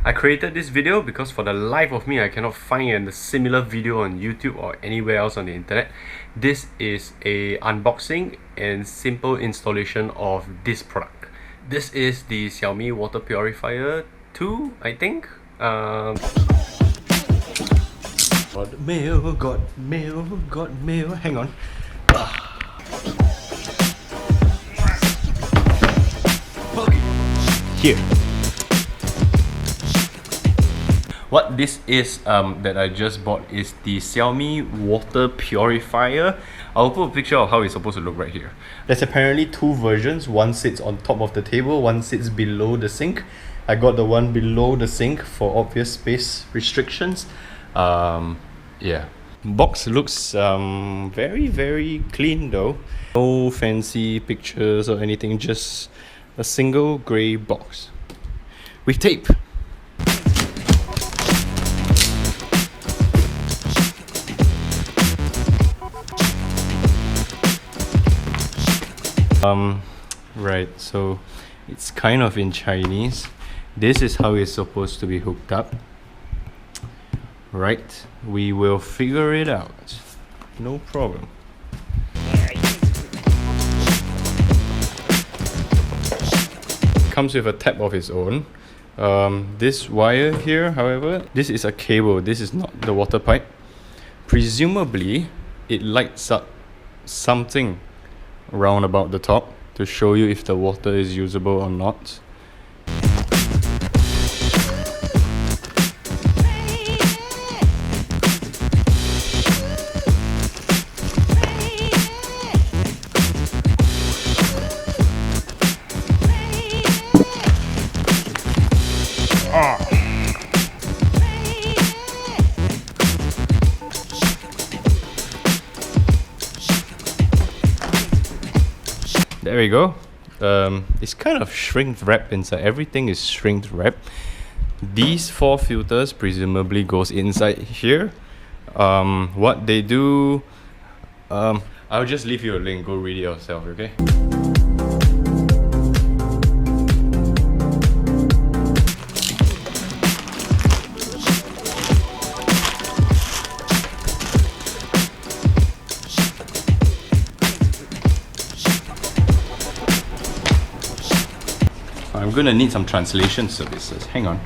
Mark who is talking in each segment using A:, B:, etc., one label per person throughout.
A: I created this video because for the life of me, I cannot find a similar video on YouTube or anywhere else on the internet. This is a unboxing and simple installation of this product. This is the Xiaomi water purifier 2, I think. Got mail. Hang on. Okay. Here. What this is that I just bought is the Xiaomi water purifier. I'll put a picture of how it's supposed to look right here. There's apparently two versions. One sits on top of the table, one sits below the sink. I got the one below the sink for obvious space restrictions. Yeah. Box looks very clean though. No fancy pictures or anything, just a single grey box with tape. Right, so it's kind of in Chinese. This is how it's supposed to be hooked up. Right, we will figure it out. No problem. Comes with a tab of its own. This wire here, however, this is a cable. This is not the water pipe. Presumably, it lights up something round about the top to show you if the water is usable or not. There we go. It's kind of shrink wrapped inside. Everything is shrink wrapped. These 4 filters presumably goes inside here. What they do, I'll just leave you a link. Go read it yourself, okay? I'm gonna need some translation services. Hang on.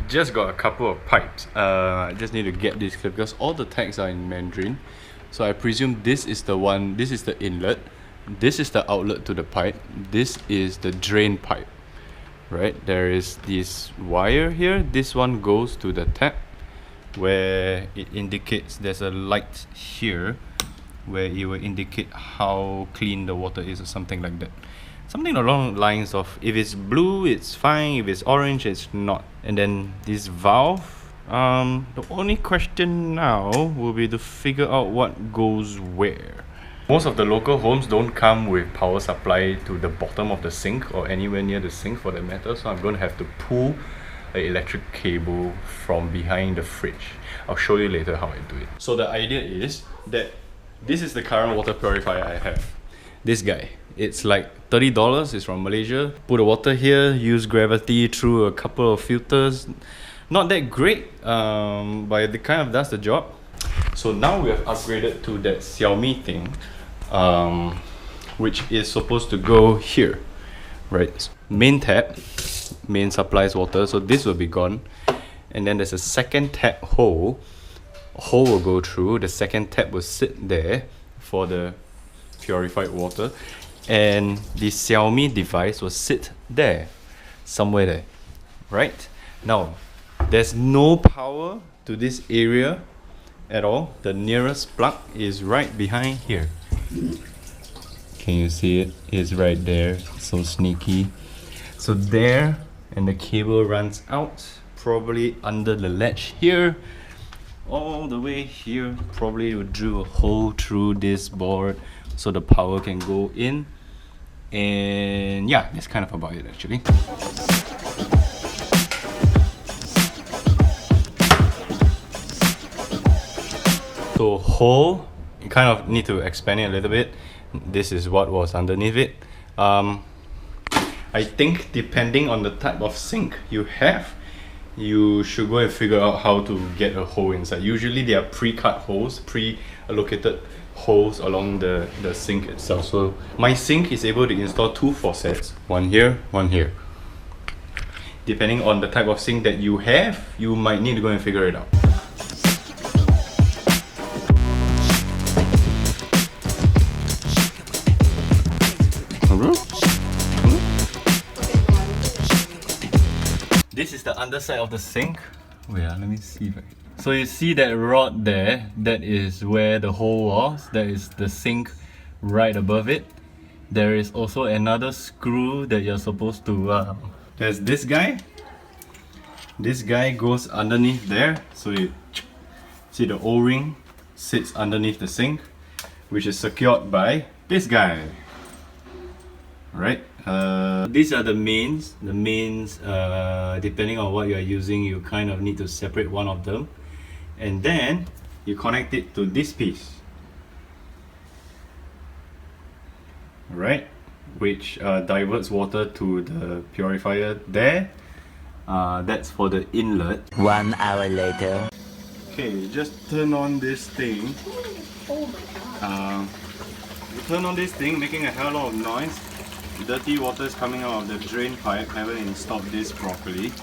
A: Just got a couple of pipes. I just need to get this clear because all the tags are in Mandarin. So I presume this is the one, this is the inlet, this is the outlet to the pipe, this is the drain pipe, right? There is this wire here, this one goes to the tap where it indicates there's a light here where it will indicate how clean the water is or something like that. Something along the lines of, if it's blue, it's fine, if it's orange, it's not. And then this valve, the only question now will be to figure out what goes where. Most of the local homes don't come with power supply to the bottom of the sink or anywhere near the sink for that matter, so I'm going to have to pull an electric cable from behind the fridge. I'll show you later how I do it. So the idea is that this is the current water purifier I have. This guy. It's like $30, it's from Malaysia. Put the water here, use gravity through a couple of filters. Not that great, but it kind of does the job. So now we have upgraded to that Xiaomi thing, which is supposed to go here, right? Main tap, main supplies water, so this will be gone. And then there's a second tap hole. A hole will go through, the second tap will sit there for the purified water. And the Xiaomi device will sit there, somewhere there, right? Now, there's no power to this area at all. The nearest plug is right behind here. Can you see it? It's right there. So sneaky. So there, and the cable runs out, probably under the ledge here, all the way here. Probably will drill a hole through this board so the power can go in. And yeah, that's kind of about it actually. So hole, you kind of need to expand it a little bit. This is what was underneath it. I think depending on the type of sink you have, you should go and figure out how to get a hole inside. Usually they are pre-cut holes, pre-allocated holes along the sink itself. So my sink is able to install 2 faucets, one here, one here. Depending on the type of sink that you have, you might need to go and figure it out. This is the underside of the sink. Wait, let me see if I can. So you see that rod there, that is where the hole was. That is the sink right above it. There is also another screw that you're supposed to... there's this guy. This guy goes underneath there. So you see the O-ring sits underneath the sink, which is secured by this guy. Right? These are the mains. The mains, depending on what you are using, you kind of need to separate one of them. And then you connect it to this piece. Right? Which diverts water to the purifier there. That's for the inlet.
B: 1 hour later.
A: Okay, just turn on this thing. You turn on this thing, making a hell of noise. Dirty water is coming out of the drain pipe. Haven't installed this properly.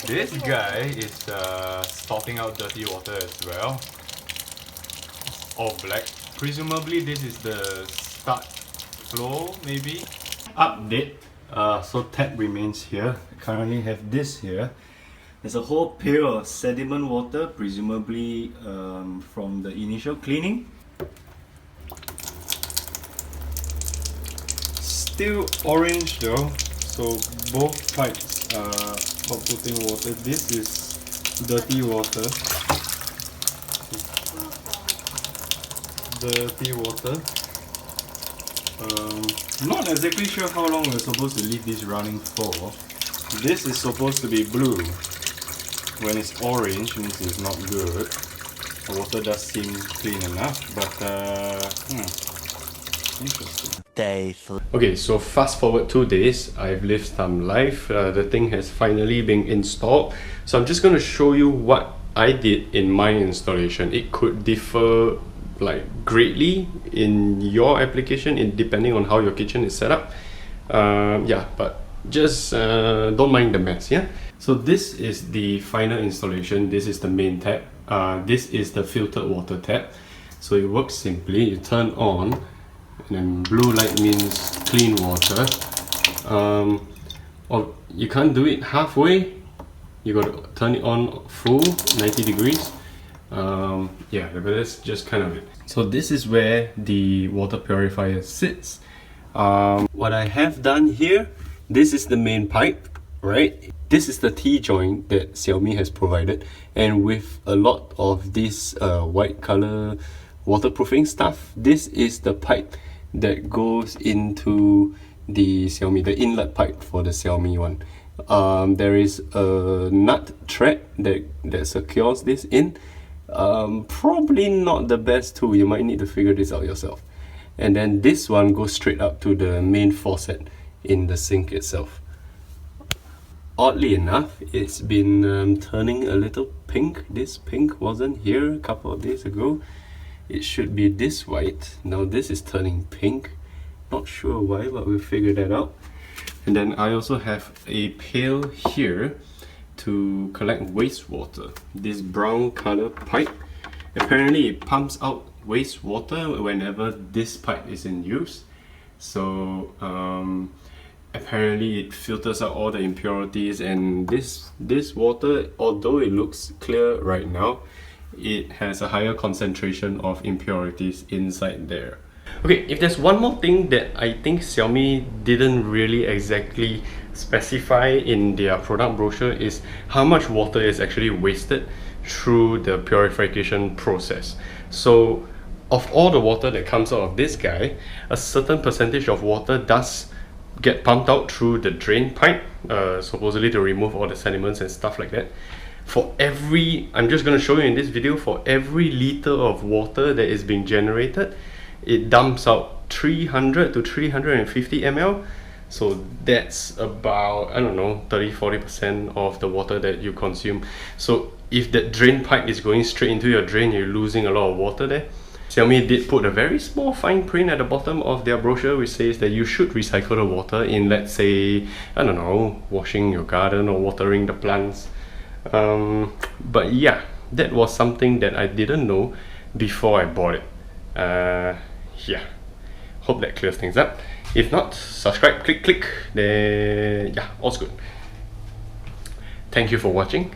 A: This guy is stopping out dirty water as well. It's all black. Presumably this is the start flow, maybe. Update. So tap remains here. I currently have this here. There's a whole pail of sediment water, presumably from the initial cleaning. Still orange though, so both pipes are outputting water. This is dirty water. Dirty water. Not exactly sure how long we're supposed to leave this running for. This is supposed to be blue. When it's orange, means it's not good. The water does seem clean enough, but interesting. Okay, so fast forward 2 days, I've lived some life. The thing has finally been installed. So I'm just going to show you what I did in my installation. It could differ like greatly in your application, depending on how your kitchen is set up. Yeah, but just don't mind the mess, yeah? So this is the final installation. This is the main tap. This is the filtered water tap. So it works simply. You turn on, and then blue light means clean water. Or you can't do it halfway. You got to turn it on full, 90 degrees. Yeah, but that's just kind of it. So this is where the water purifier sits. What I have done here, this is the main pipe, right? This is the T-joint that Xiaomi has provided, and with a lot of this white color waterproofing stuff, this is the pipe that goes into the Xiaomi, the inlet pipe for the Xiaomi one. There is a nut thread that secures this in. Probably not the best tool. You might need to figure this out yourself. And then this one goes straight up to the main faucet in the sink itself. Oddly enough, it's been turning a little pink. This pink wasn't here a couple of days ago. It should be this white. Now this is turning pink. Not sure why, but we'll figure that out. And then I also have a pail here to collect wastewater. This brown color pipe. Apparently it pumps out wastewater whenever this pipe is in use. So apparently it filters out all the impurities, and this water, although it looks clear right now, it has a higher concentration of impurities inside there. Okay, if there's one more thing that I think Xiaomi didn't really exactly specify in their product brochure is how much water is actually wasted through the purification process. So of all the water that comes out of this guy, a certain percentage of water does get pumped out through the drain pipe, supposedly to remove all the sediments and stuff like that. For every, I'm just going to show you in this video, for every liter of water that is being generated, it dumps out 300 to 350 ml. So that's about, I don't know, 30-40% of the water that you consume. So if that drain pipe is going straight into your drain, you're losing a lot of water there. Xiaomi did put a very small fine print at the bottom of their brochure which says that you should recycle the water in, let's say, I don't know, washing your garden or watering the plants. But yeah, that was something that I didn't know before I bought it. Yeah, hope that clears things up. If not, subscribe, click, then yeah, all's good. Thank you for watching.